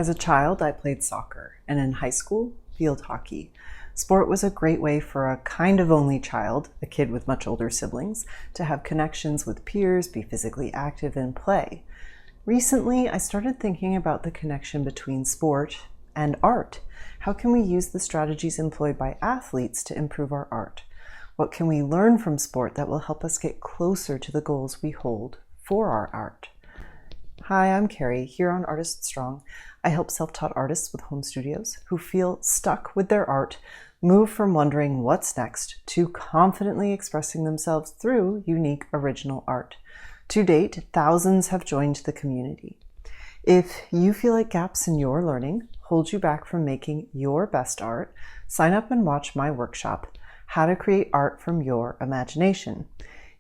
As a child, I played soccer, and in high school, field hockey. Sport was a great way for a kind of only child, a kid with much older siblings, to have connections with peers, be physically active, and play. Recently, I started thinking about the connection between sport and art. How can we use the strategies employed by athletes to improve our art? What can we learn from sport that will help us get closer to the goals we hold for our art? Hi, I'm Carrie, here on Artist Strong. I help self-taught artists with home studios who feel stuck with their art move from wondering what's next to confidently expressing themselves through unique original art. To date, thousands have joined the community. If you feel like gaps in your learning hold you back from making your best art, sign up and watch my workshop, How to Create Art from Your Imagination.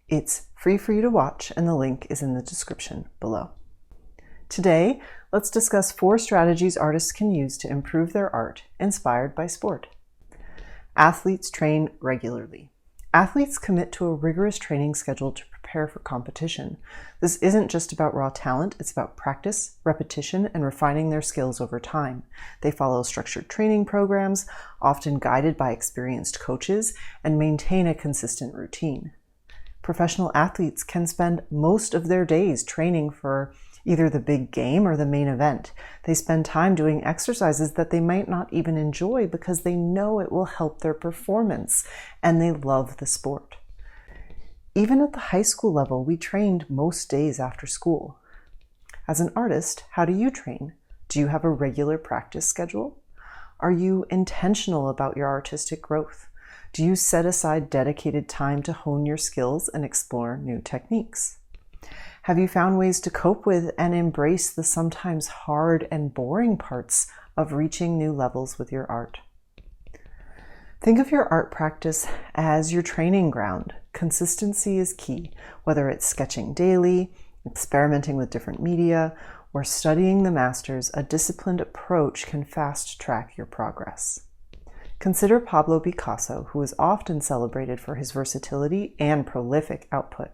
It's free for you to watch, and the link is in the description below. Today, let's discuss 4 strategies artists can use to improve their art inspired by sport. Athletes train regularly. Athletes commit to a rigorous training schedule to prepare for competition. This isn't just about raw talent, it's about practice, repetition, and refining their skills over time. They follow structured training programs, often guided by experienced coaches, and maintain a consistent routine. Professional athletes can spend most of their days training for either the big game or the main event. They spend time doing exercises that they might not even enjoy because they know it will help their performance, and they love the sport. Even at the high school level, we trained most days after school. As an artist, how do you train? Do you have a regular practice schedule? Are you intentional about your artistic growth? Do you set aside dedicated time to hone your skills and explore new techniques? Have you found ways to cope with and embrace the sometimes hard and boring parts of reaching new levels with your art? Think of your art practice as your training ground. Consistency is key, whether it's sketching daily, experimenting with different media, or studying the masters. A disciplined approach can fast-track your progress. Consider Pablo Picasso, who is often celebrated for his versatility and prolific output.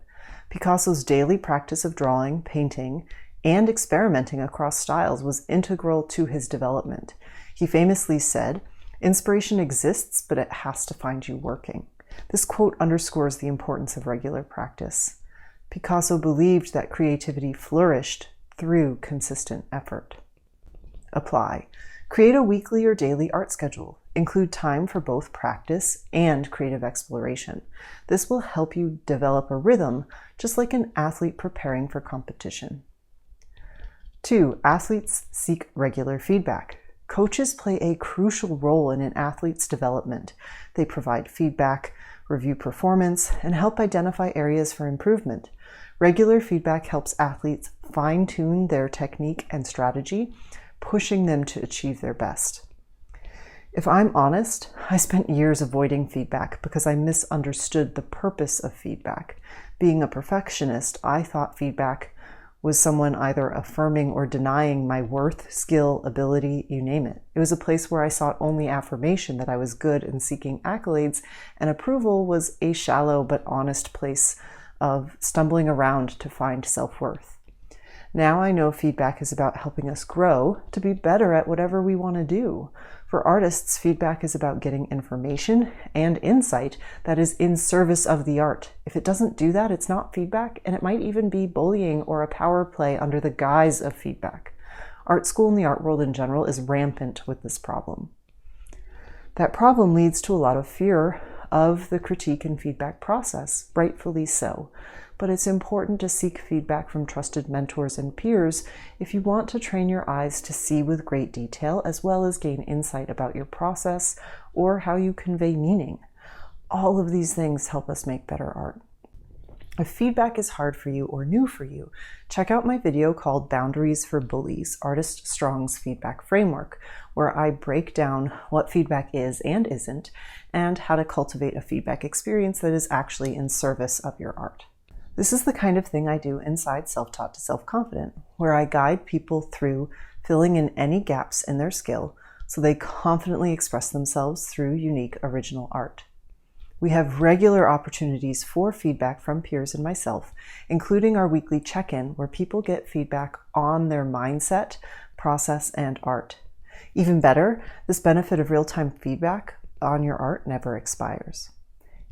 Picasso's daily practice of drawing, painting, and experimenting across styles was integral to his development. He famously said, "Inspiration exists, but it has to find you working." This quote underscores the importance of regular practice. Picasso believed that creativity flourished through consistent effort. Apply. Create a weekly or daily art schedule. Include time for both practice and creative exploration. This will help you develop a rhythm, just like an athlete preparing for competition. 2. Athletes seek regular feedback. Coaches play a crucial role in an athlete's development. They provide feedback, review performance, and help identify areas for improvement. Regular feedback helps athletes fine-tune their technique and strategy, pushing them to achieve their best. If I'm honest, I spent years avoiding feedback because I misunderstood the purpose of feedback. Being a perfectionist, I thought feedback was someone either affirming or denying my worth, skill, ability, you name it. It was a place where I sought only affirmation that I was good, and seeking accolades and approval was a shallow but honest place of stumbling around to find self-worth. Now I know feedback is about helping us grow to be better at whatever we want to do. For artists, feedback is about getting information and insight that is in service of the art. If it doesn't do that, it's not feedback, and it might even be bullying or a power play under the guise of feedback. Art school and the art world in general is rampant with this problem. That problem leads to a lot of fear of the critique and feedback process, rightfully so. But it's important to seek feedback from trusted mentors and peers if you want to train your eyes to see with great detail, as well as gain insight about your process or how you convey meaning. All of these things help us make better art. If feedback is hard for you or new for you, check out my video called Boundaries for Bullies, Artist Strong's Feedback Framework, where I break down what feedback is and isn't, and how to cultivate a feedback experience that is actually in service of your art. This is the kind of thing I do inside Self-Taught to Self-Confident, where I guide people through filling in any gaps in their skill so they confidently express themselves through unique original art. We have regular opportunities for feedback from peers and myself, including our weekly check-in where people get feedback on their mindset process, and art. Even better, this benefit of real-time feedback on your art never expires.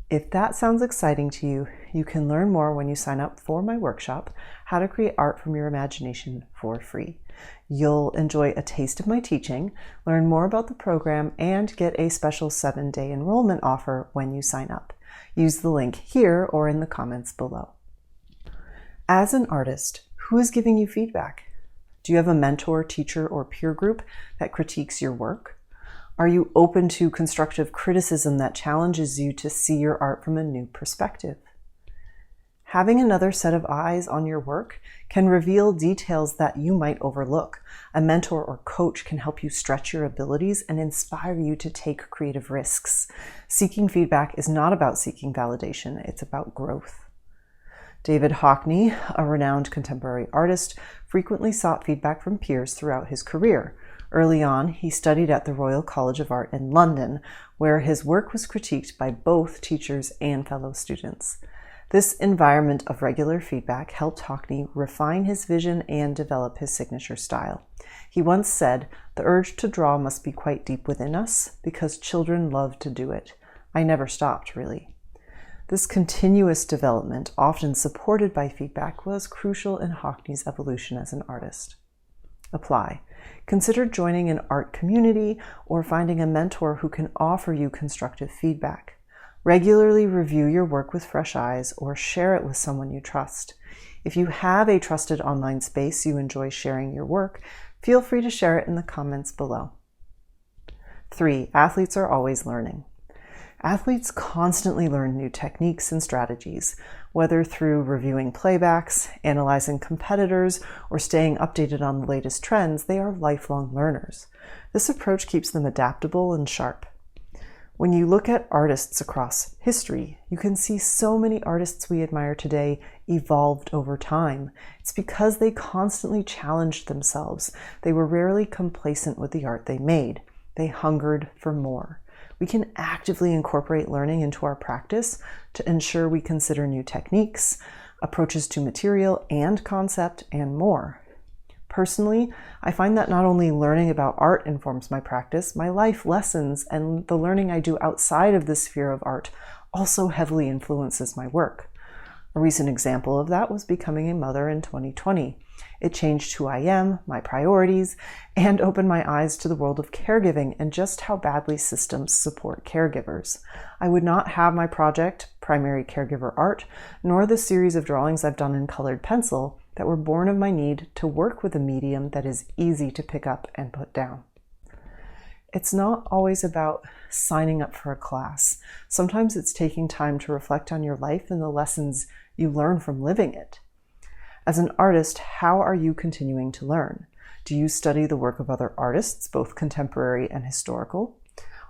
If that sounds exciting to you, you can learn more when you sign up for my workshop, How to Create Art from Your Imagination, for free. You'll enjoy a taste of my teaching, learn more about the program, and get a special 7-day enrollment offer when you sign up. Use the link here or in the comments below. As an artist, who is giving you feedback? Do you have a mentor, teacher, or peer group that critiques your work? Are you open to constructive criticism that challenges you to see your art from a new perspective? Having another set of eyes on your work can reveal details that you might overlook. A mentor or coach can help you stretch your abilities and inspire you to take creative risks. Seeking feedback is not about seeking validation, it's about growth. David Hockney, a renowned contemporary artist, frequently sought feedback from peers throughout his career. Early on, he studied at the Royal College of Art in London, where his work was critiqued by both teachers and fellow students. This environment of regular feedback helped Hockney refine his vision and develop his signature style. He once said, "The urge to draw must be quite deep within us, because children love to do it. I never stopped, really." This continuous development, often supported by feedback, was crucial in Hockney's evolution as an artist. Apply. Consider joining an art community or finding a mentor who can offer you constructive feedback. Regularly review your work with fresh eyes or share it with someone you trust. If you have a trusted online space you enjoy sharing your work, feel free to share it in the comments below. 3. Athletes are always learning. Athletes constantly learn new techniques and strategies, whether through reviewing playbacks, analyzing competitors, or staying updated on the latest trends. They are lifelong learners. This approach keeps them adaptable and sharp. When you look at artists across history, you can see so many artists we admire today evolved over time. It's because they constantly challenged themselves. They were rarely complacent with the art they made. They hungered for more. We can actively incorporate learning into our practice to ensure we consider new techniques, approaches to material and concept, and more. Personally, I find that not only learning about art informs my practice, my life lessons and the learning I do outside of the sphere of art also heavily influences my work. A recent example of that was becoming a mother in 2020. It changed who I am, my priorities, and opened my eyes to the world of caregiving and just how badly systems support caregivers. I would not have my project, Primary Caregiver Art, nor the series of drawings I've done in colored pencil that were born of my need to work with a medium that is easy to pick up and put down. It's not always about signing up for a class. Sometimes it's taking time to reflect on your life and the lessons you learn from living it. As an artist, how are you continuing to learn? Do you study the work of other artists, both contemporary and historical?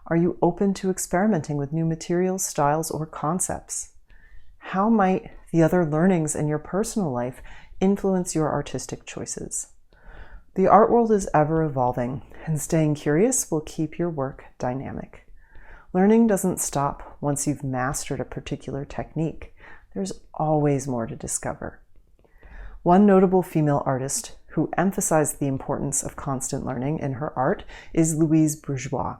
Are you open to experimenting with new materials, styles, or concepts? How might the other learnings in your personal life influence your artistic choices? The art world is ever evolving, and staying curious will keep your work dynamic. Learning doesn't stop once you've mastered a particular technique. There's always more to discover. One notable female artist who emphasized the importance of constant learning in her art is Louise Bourgeois.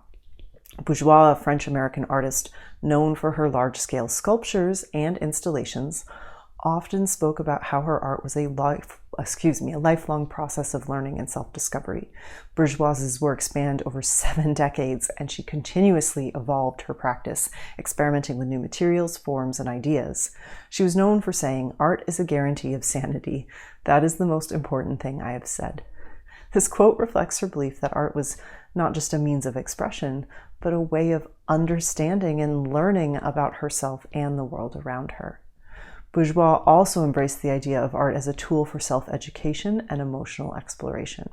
Bourgeois, a French-American artist known for her large-scale sculptures and installations, often spoke about how her art was a lifelong process of learning and self-discovery. Bourgeois's work spanned over 7 decades, and she continuously evolved her practice, experimenting with new materials, forms, and ideas. She was known for saying, "Art is a guarantee of sanity. That is the most important thing I have said." This quote reflects her belief that art was not just a means of expression, but a way of understanding and learning about herself and the world around her. Bourgeois also embraced the idea of art as a tool for self-education and emotional exploration.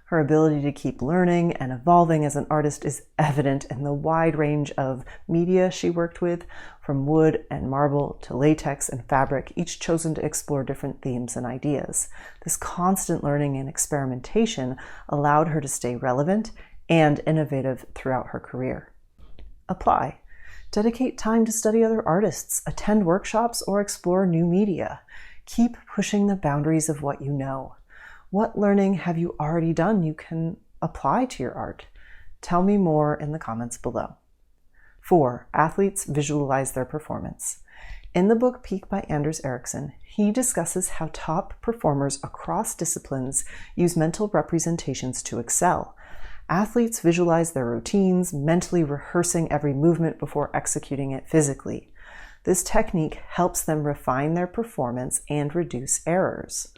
Her ability to keep learning and evolving as an artist is evident in the wide range of media she worked with, from wood and marble to latex and fabric, each chosen to explore different themes and ideas. This constant learning and experimentation allowed her to stay relevant and innovative throughout her career. Apply. Dedicate time to study other artists, attend workshops, or explore new media. Keep pushing the boundaries of what you know. What learning have you already done you can apply to your art? Tell me more in the comments below. 4. Athletes visualize their performance. In the book Peak by Anders Ericsson, he discusses how top performers across disciplines use mental representations to excel. Athletes visualize their routines, mentally rehearsing every movement before executing it physically. This technique helps them refine their performance and reduce errors.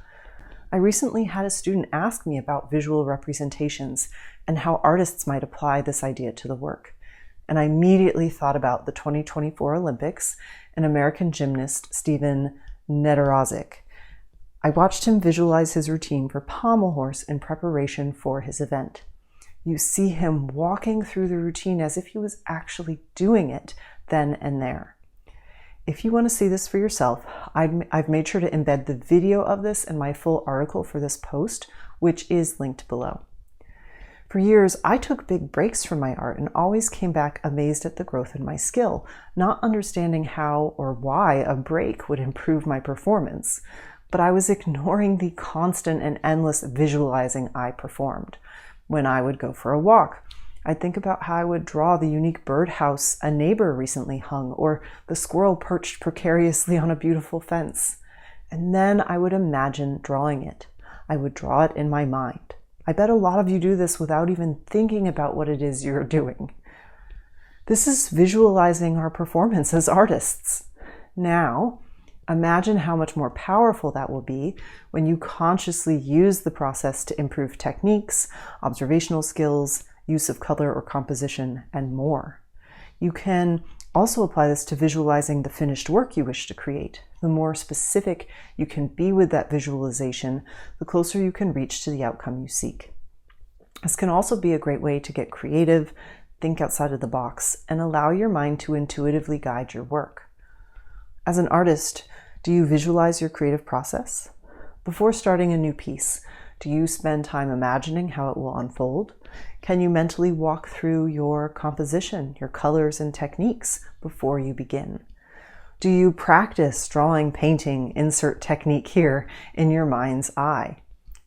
I recently had a student ask me about visual representations and how artists might apply this idea to the work. And I immediately thought about the 2024 Olympics and American gymnast Steven Nedoroscik. I watched him visualize his routine for pommel horse in preparation for his event. You see him walking through the routine as if he was actually doing it then and there. If you want to see this for yourself, I've made sure to embed the video of this in my full article for this post, which is linked below. For years, I took big breaks from my art and always came back amazed at the growth in my skill, not understanding how or why a break would improve my performance. But I was ignoring the constant and endless visualizing I performed. When I would go for a walk, I'd think about how I would draw the unique birdhouse a neighbor recently hung, or the squirrel perched precariously on a beautiful fence. And then I would imagine drawing it. I would draw it in my mind. I bet a lot of you do this without even thinking about what it is you're doing. This is visualizing our performance as artists. Now, imagine how much more powerful that will be when you consciously use the process to improve techniques, observational skills, use of color or composition, and more. You can also apply this to visualizing the finished work you wish to create. The more specific you can be with that visualization, the closer you can reach to the outcome you seek. This can also be a great way to get creative, think outside of the box, and allow your mind to intuitively guide your work. As an artist, do you visualize your creative process? Before starting a new piece, do you spend time imagining how it will unfold? Can you mentally walk through your composition, your colors and techniques before you begin? Do you practice drawing, painting, insert technique here in your mind's eye?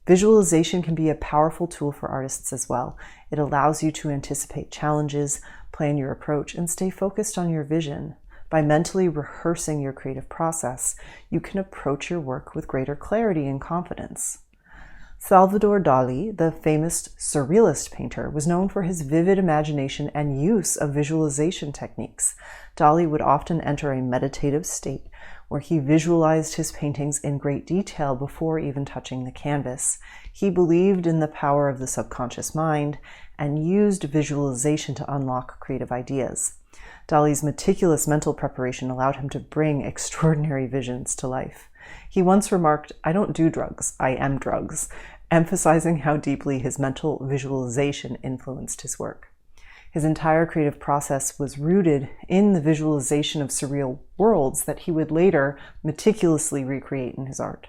Visualization can be a powerful tool for artists as well. It allows you to anticipate challenges, plan your approach, and stay focused on your vision. By mentally rehearsing your creative process, you can approach your work with greater clarity and confidence. Salvador Dali, the famous surrealist painter, was known for his vivid imagination and use of visualization techniques. Dali would often enter a meditative state where he visualized his paintings in great detail before even touching the canvas. He believed in the power of the subconscious mind and used visualization to unlock creative ideas. Dali's meticulous mental preparation allowed him to bring extraordinary visions to life. He once remarked, "I don't do drugs, I am drugs," emphasizing how deeply his mental visualization influenced his work. His entire creative process was rooted in the visualization of surreal worlds that he would later meticulously recreate in his art.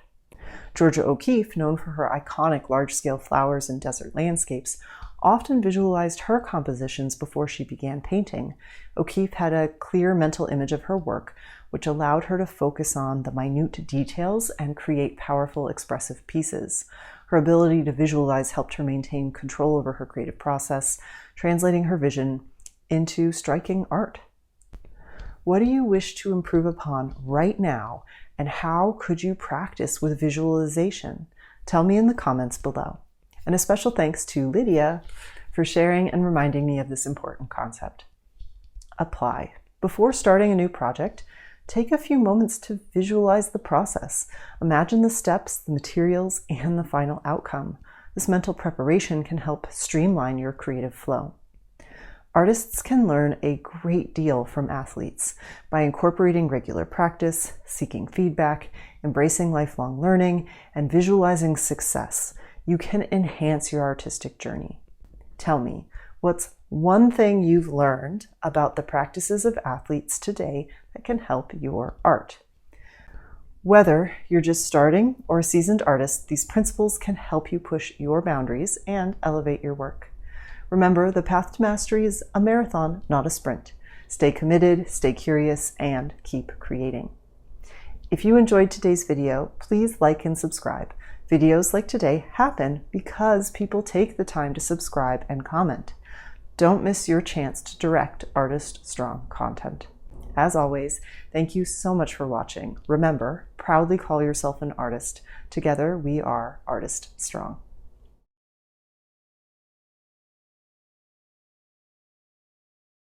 Georgia O'Keeffe, known for her iconic large-scale flowers and desert landscapes, often visualized her compositions before she began painting. O'Keeffe had a clear mental image of her work, which allowed her to focus on the minute details and create powerful, expressive pieces. Her ability to visualize helped her maintain control over her creative process, translating her vision into striking art. What do you wish to improve upon right now, and how could you practice with visualization? Tell me in the comments below. And a special thanks to Lydia for sharing and reminding me of this important concept. Apply. Before starting a new project, take a few moments to visualize the process. Imagine the steps, the materials, and the final outcome. This mental preparation can help streamline your creative flow. Artists can learn a great deal from athletes by incorporating regular practice, seeking feedback, embracing lifelong learning, and visualizing success. You can enhance your artistic journey. Tell me, what's one thing you've learned about the practices of athletes today that can help your art? Whether you're just starting or a seasoned artist, these principles can help you push your boundaries and elevate your work. Remember, the path to mastery is a marathon, not a sprint. Stay committed, stay curious, and keep creating. If you enjoyed today's video, please like and subscribe. Videos like today happen because people take the time to subscribe and comment. Don't miss your chance to direct Artist Strong content. As always, thank you so much for watching. Remember, proudly call yourself an artist. Together, we are Artist Strong.